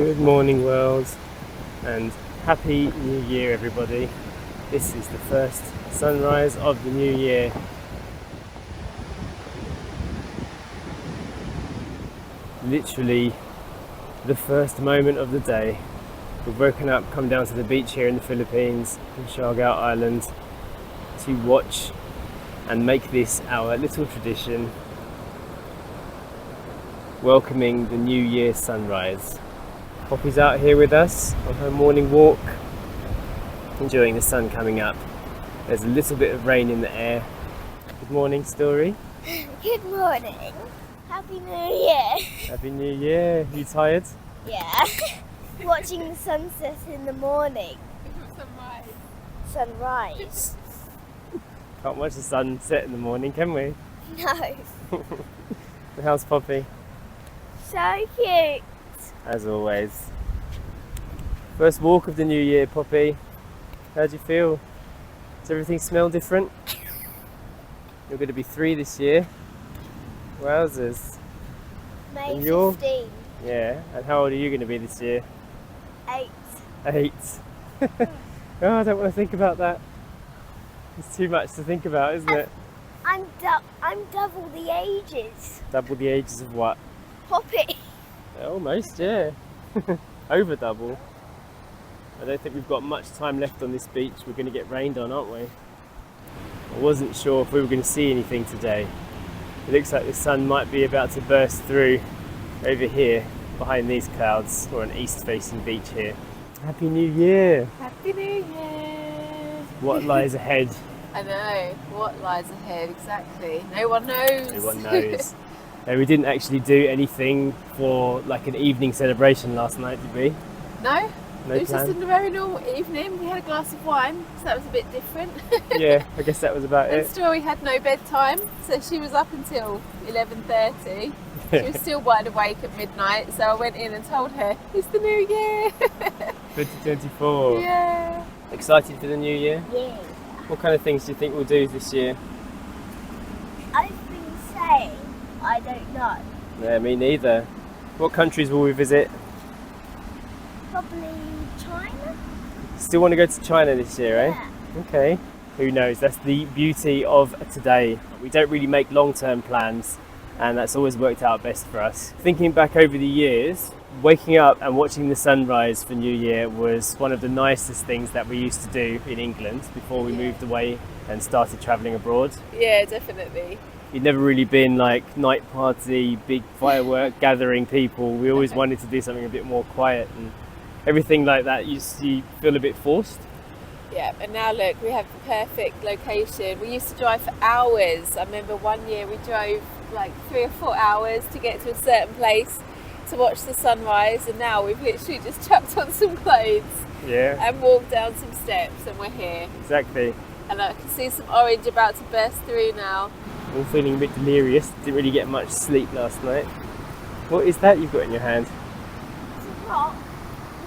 Good morning, world, and happy new year, everybody. This is the first sunrise of the new year. Literally the first moment of the day. We've woken up, come down to the beach here in the Philippines, in Siargao Island, to watch and make this our little tradition, welcoming the new year sunrise. Poppy's out here with us on her morning walk, enjoying the sun coming up. There's a little bit of rain in the air. Good morning, Story. Good morning. Happy New Year. Happy New Year. You tired? Yeah. Watching the sunset in the morning. Sunrise. Can't watch the sun set in the morning, can we? No. How's Poppy? So cute. As always. First walk of the new year, Poppy. How do you feel? Does everything smell different? You're going to be 3 this year. Wowzers. May And you're? 15. Yeah. And how old are you going to be this year? 8. 8. Oh, I don't want to think about that. It's too much to think about, isn't it? I'm double the ages. Double the ages of what? Poppy. Almost, yeah. Over double. I don't think we've got much time left on this beach. We're going to get rained on, aren't we? I wasn't sure if we were going to see anything today. It looks like the sun might be about to burst through over here behind these clouds, or an east-facing beach here. Happy New Year! Happy New Year! What lies ahead? I know, what lies ahead, exactly. No one knows. No one knows. And we didn't actually do anything for like an evening celebration last night, did we? No? No It was plan? just a very normal evening. We had a glass of wine, so that was a bit different. Yeah, I guess that was about And it. Story had no bedtime, so she was up until 11:30. She was still wide awake at midnight, so I went in and told her, it's the new year! 2024. Yeah! Excited for the new year? Yeah. What kind of things do you think we'll do this year? I've been saying I don't know. Yeah, me neither. What countries will we visit? Probably China? Still want to go to China this year, eh? Yeah. Okay. Who knows? That's the beauty of today. We don't really make long-term plans, and that's always worked out best for us. Thinking back over the years, waking up and watching the sunrise for New Year was one of the nicest things that we used to do in England before we moved away and started travelling abroad. Yeah, definitely. You'd never really been like night party, big firework gathering people. We always wanted to do something a bit more quiet, and everything like that you feel a bit forced. Yeah, and now look, we have the perfect location. We used to drive for hours. I remember one year we drove like 3 or 4 hours to get to a certain place to watch the sunrise, and now we've literally just chucked on some clothes Yeah, and walked down some steps and we're here. exactly. And I can see some orange about to burst through now. I'm feeling a bit delirious. Didn't really get much sleep last night. What is that you've got in your hand? It's a rock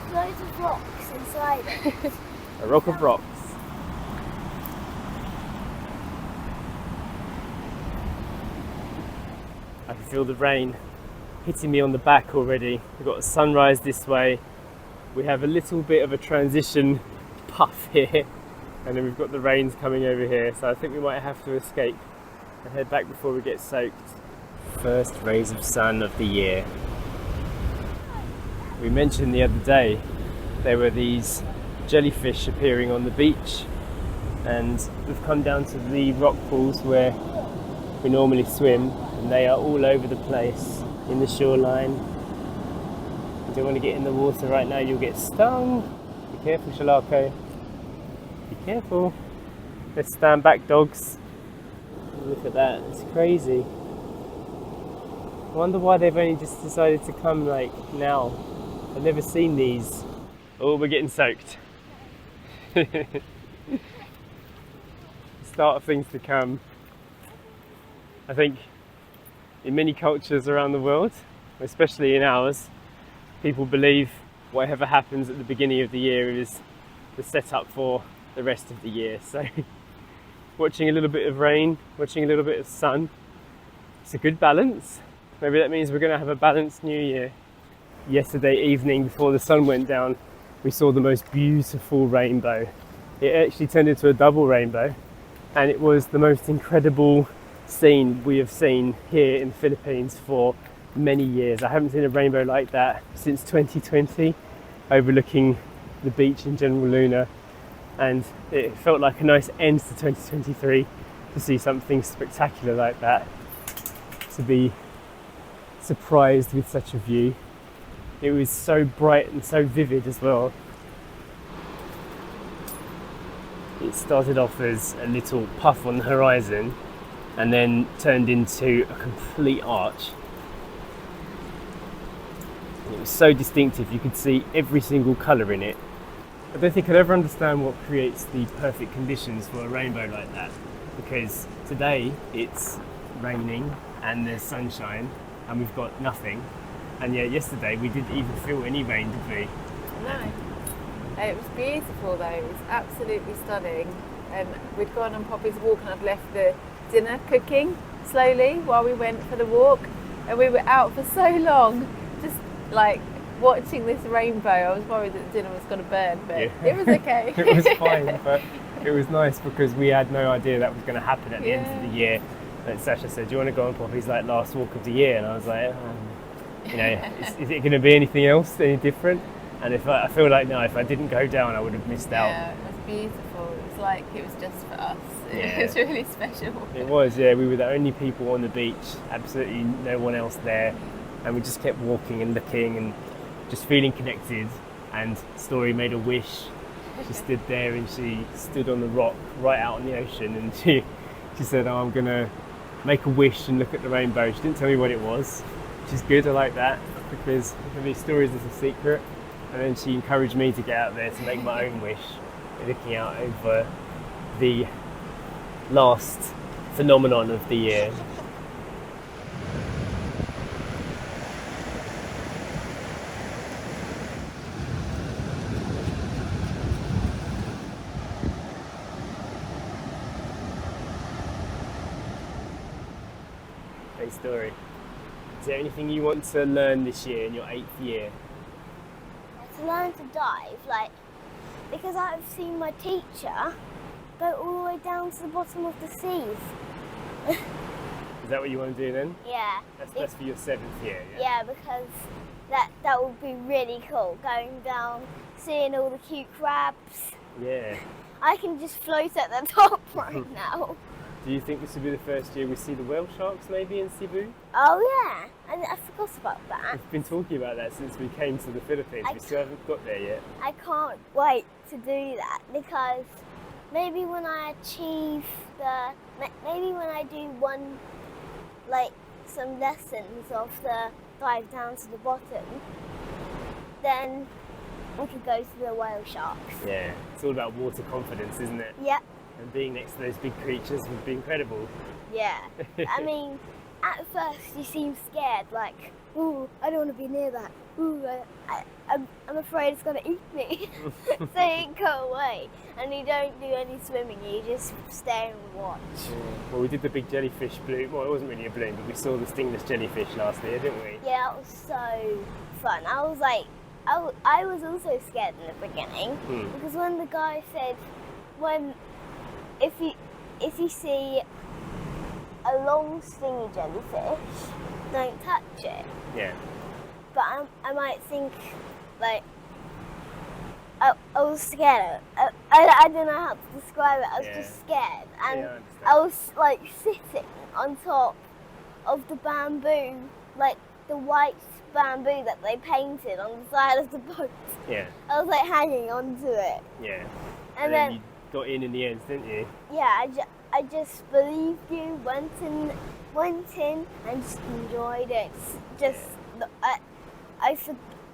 with loads of rocks inside it. A rock of rocks. I can feel the rain hitting me on the back already. We've got a sunrise this way. We have a little bit of a transition puff here, and then we've got the rains coming over here. So I think we might have to escape and head back before we get soaked. First rays of sun of the year. We mentioned the other day there were these jellyfish appearing on the beach, and we've come down to the rock pools where we normally swim, and they are all over the place in the shoreline. You don't want to get in the water right now, you'll get stung. Be careful, Shalako. Be careful. Let's stand back, dogs. Look at that, it's crazy. I wonder why they've only just decided to come like now. I've never seen these. Oh, we're getting soaked. Start of things to come. I think in many cultures around the world, especially in ours, people believe whatever happens at the beginning of the year is the setup for the rest of the year. So watching a little bit of rain, watching a little bit of sun, it's a good balance. Maybe that means we're going to have a balanced new year. yesterday evening before the sun went down, we saw the most beautiful rainbow. It actually turned into a double rainbow, and it was the most incredible scene we have seen here in the Philippines for many years. I haven't seen a rainbow like that since 2020, overlooking the beach in General Luna, and it felt like a nice end to 2023 to see something spectacular like that, to be surprised with such a view. It was so bright and so vivid as well. It started off as a little puff on the horizon and then turned into a complete arch. It was so distinctive, you could see every single colour in it. I don't think I'd ever understand what creates the perfect conditions for a rainbow like that, because today it's raining and there's sunshine and we've got nothing, and yet yesterday we didn't even feel any rain, did we? No. It was beautiful though, it was absolutely stunning. And we'd gone on Poppy's walk and I'd left the dinner cooking slowly while we went for the walk, and we were out for so long just like watching this rainbow. I was worried that the dinner was going to burn, but it was okay. It was fine, but it was nice because we had no idea that was going to happen at the end of the year. And Sacha said, do you want to go on Poppy's like last walk of the year? And I was like, you know, is it going to be anything else, any different? And I feel like no, if I didn't go down I would have missed out. Yeah, it was beautiful. It was like it was just for us. Yeah. It was really special. It was, yeah. We were the only people on the beach, absolutely no one else there, and we just kept walking and looking and just feeling connected. And Story made a wish. She stood there and she stood on the rock right out on the ocean, and she said, oh, I'm gonna make a wish and look at the rainbow. She didn't tell me what it was, which is good. I like that, because for me stories is a secret. And then she encouraged me to get out there to make my own wish, looking out over the last phenomenon of the year. Hey Story, is there anything you want to learn this year in your 8th year? To learn to dive, like, because I've seen my teacher go all the way down to the bottom of the seas. Is that what you want to do then? Yeah. That's for your 7th year, yeah? Yeah, because that would be really cool, going down, seeing all the cute crabs. Yeah. I can just float at the top right now. Do you think this will be the first year we see the whale sharks maybe in Cebu? Oh yeah, I forgot about that. We've been talking about that since we came to the Philippines. We still haven't got there yet. I can't wait to do that, because maybe when I achieve maybe when I do some lessons of the dive down to the bottom, then we could go to the whale sharks. Yeah, it's all about water confidence, isn't it? Yep. And being next to those big creatures would be incredible. Yeah. I mean, at first you seem scared, like, ooh, I don't want to be near that. Ooh, I'm afraid it's going to eat me. So you go away and you don't do any swimming, you just stay and watch. Yeah. Well, we did the big jellyfish bloom. Well, it wasn't really a bloom, but we saw the stingless jellyfish last year, didn't we? Yeah, it was so fun. I was like, I was also scared in the beginning, because when the guy said, if you see a long stingy jellyfish, don't touch it. Yeah. But I might think, like, I was scared. I don't know how to describe it. I was just scared, and I was like sitting on top of the bamboo, like the white bamboo that they painted on the side of the boat. Yeah. I was like hanging onto it. Yeah. And then you got in the end, didn't you? Yeah, I just believed you, went in and just enjoyed it.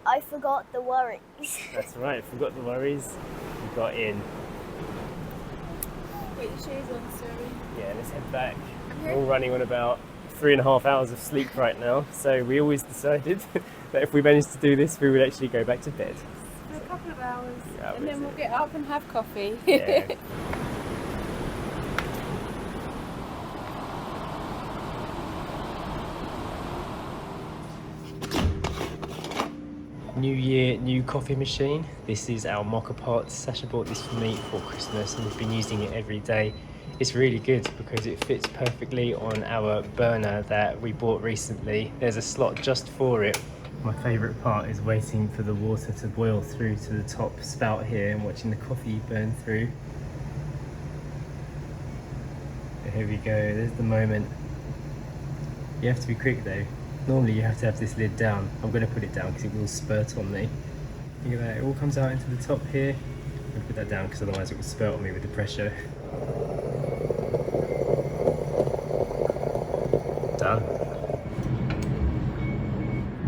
I forgot the worries. That's right, forgot the worries. We got in. Put your shoes on, Story. Yeah, let's head back. Okay. We're all running on about 3.5 hours of sleep right now, so we always decided that if we managed to do this, we would actually go back to bed. For a couple of hours, Yeah, and then we'll get up and have coffee. Yeah. New year, new coffee machine. This is our mocha pot. Sacha bought this for me for Christmas and we've been using it every day. It's really good because it fits perfectly on our burner that we bought recently. There's a slot just for it. My favourite part is waiting for the water to boil through to the top spout here and watching the coffee burn through. Here we go, there's the moment. You have to be quick though. Normally you have to have this lid down. I'm going to put it down because it will spurt on me. Look at that, it all comes out into the top here. I'll put that down because otherwise it will spurt on me with the pressure. Done.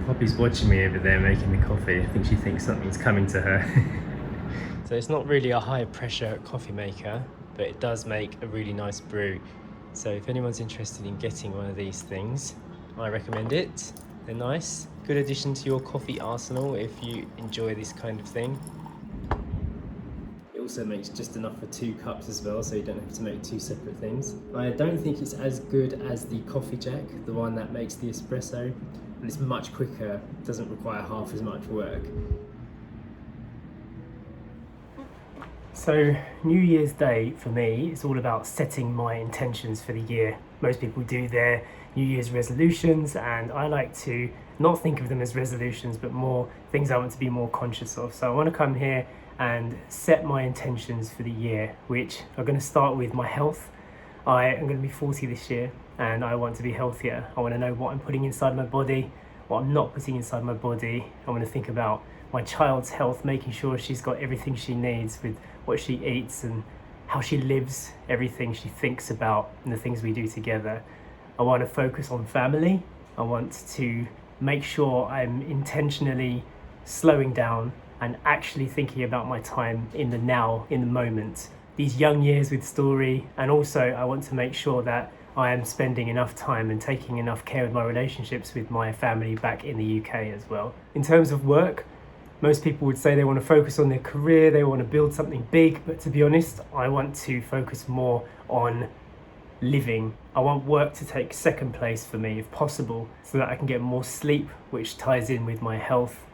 Poppy's watching me over there making the coffee. I think she thinks something's coming to her. So it's not really a high pressure coffee maker, but it does make a really nice brew. So if anyone's interested in getting one of these things, I recommend it. They're nice. Good addition to your coffee arsenal if you enjoy this kind of thing. It also makes just enough for 2 cups as well, so you don't have to make 2 separate things. I don't think it's as good as the Coffee Jack, the one that makes the espresso, and it's much quicker, doesn't require half as much work. So New Year's Day for me is all about setting my intentions for the year. Most people do their New Year's resolutions and I like to not think of them as resolutions but more things I want to be more conscious of. So I want to come here and set my intentions for the year, which are going to start with my health. I am going to be 40 this year and I want to be healthier. I want to know what I'm putting inside my body, what I'm not putting inside my body. I want to think about my child's health, making sure she's got everything she needs with what she eats and how she lives, everything she thinks about and the things we do together. I want to focus on family. I want to make sure I'm intentionally slowing down and actually thinking about my time in the now, in the moment. These young years with Story, and also I want to make sure that I am spending enough time and taking enough care of my relationships with my family back in the UK as well. In terms of work, most people would say they want to focus on their career, they want to build something big, but to be honest, I want to focus more on living. I want work to take second place for me if possible, so that I can get more sleep, which ties in with my health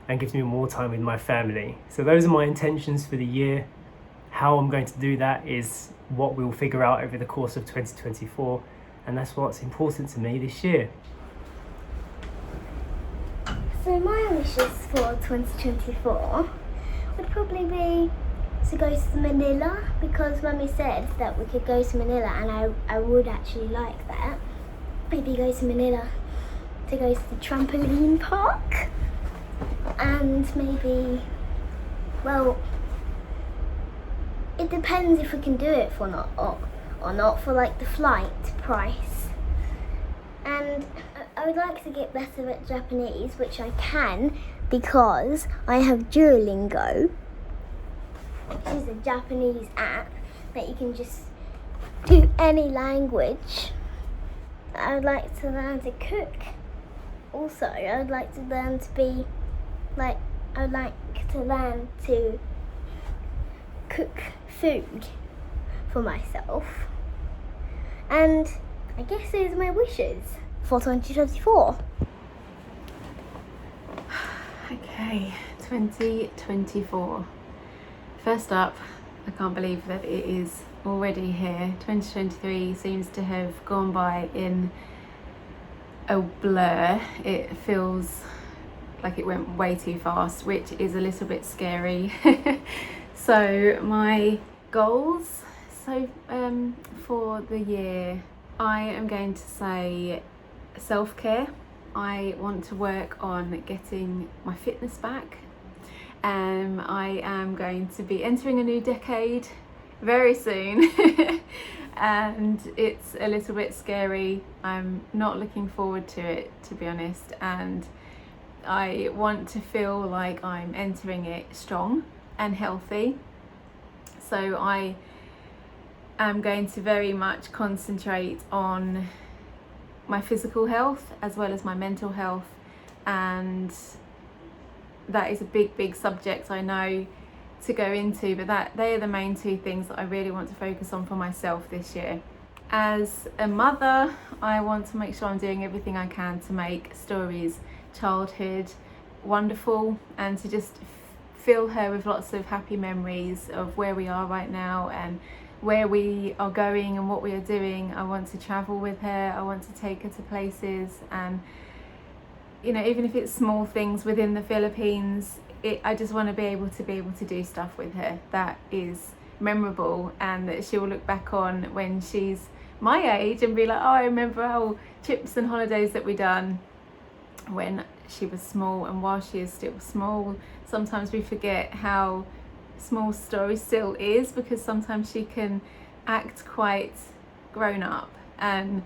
and gives me more time with my family. So those are my intentions for the year. How I'm going to do that is what we'll figure out over the course of 2024, and that's what's important to me this year. So my wishes for 2024 would probably be to go to Manila, because Mummy said that we could go to Manila and I would actually like that. Maybe go to Manila to go to the trampoline park and maybe, well, it depends if we can do it or not for like the flight price. And I would like to get better at Japanese, which I can because I have Duolingo, which is a Japanese app that you can just do any language. I would like to learn to cook. Also, I would like to learn to be like, I would like to learn to cook food for myself. And I guess those are my wishes for 2024. Okay, 2024. First up, I can't believe that it is already here. 2023 seems to have gone by in a blur. It feels like it went way too fast, which is a little bit scary. So my goals, for the year, I am going to say self-care. I want to work on getting my fitness back. I am going to be entering a new decade very soon and it's a little bit scary. I'm not looking forward to it, to be honest, and I want to feel like I'm entering it strong and healthy. So I am going to very much concentrate on my physical health as well as my mental health, and that is a big subject, I know, to go into, but they are the main 2 things that I really want to focus on for myself this year. As a mother, I want to make sure I'm doing everything I can to make Story's childhood wonderful, and to just fill her with lots of happy memories of where we are right now and where we are going and what we are doing. I want to travel with her, I want to take her to places, and you know, even if it's small things within the Philippines, I just want to be able to do stuff with her that is memorable and that she'll look back on when she's my age and be like, oh, I remember all trips and holidays that we done when she was small. And while she is still small, sometimes we forget how small Story still is, because sometimes she can act quite grown up, and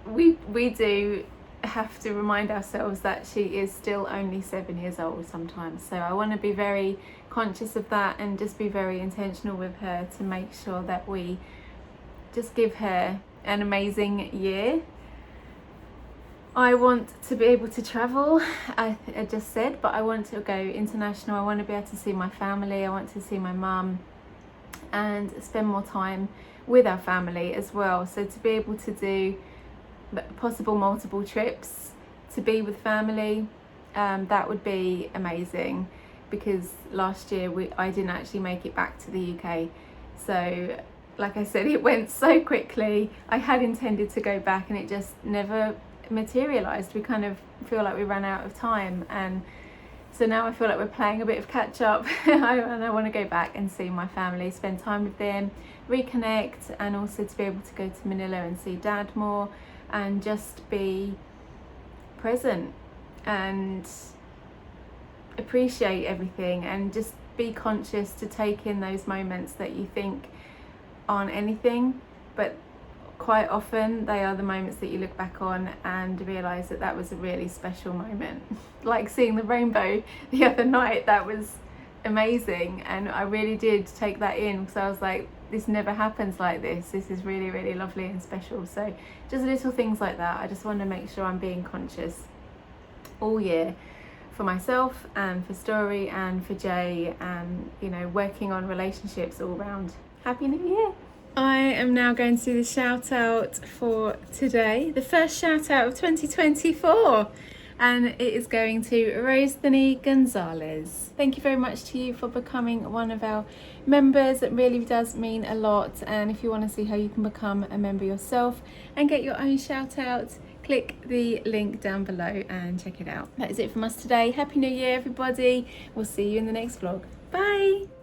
we do have to remind ourselves that she is still only 7 years old sometimes. So I want to be very conscious of that and just be very intentional with her to make sure that we just give her an amazing year. I want to be able to travel, I just said, but I want to go international. I want to be able to see my family, I want to see my mum and spend more time with our family as well. So to be able to do possible multiple trips to be with family, that would be amazing, because last year I didn't actually make it back to the UK. So like I said, it went so quickly. I had intended to go back and it just never materialized. We kind of feel like we ran out of time, and so now I feel like we're playing a bit of catch up. And I want to go back and see my family, spend time with them, reconnect, and also to be able to go to Manila and see Dad more and just be present and appreciate everything, and just be conscious to take in those moments that you think aren't anything, but quite often they are the moments that you look back on and realise that that was a really special moment. Like seeing the rainbow the other night, that was amazing, and I really did take that in, because I was like, this never happens like this. This is really, really lovely and special. So just little things like that. I just want to make sure I'm being conscious all year for myself and for Story and for Jay, and you know, working on relationships all round. Happy New Year! I am now going to do the shout out for today, the first shout out of 2024, and it is going to Rosethany Gonzalez. Thank you very much to you for becoming one of our members. It really does mean a lot, and if you want to see how you can become a member yourself and get your own shout out, click the link down below and check it out. That is it from us today. Happy New Year, everybody. We'll see you in the next vlog. Bye!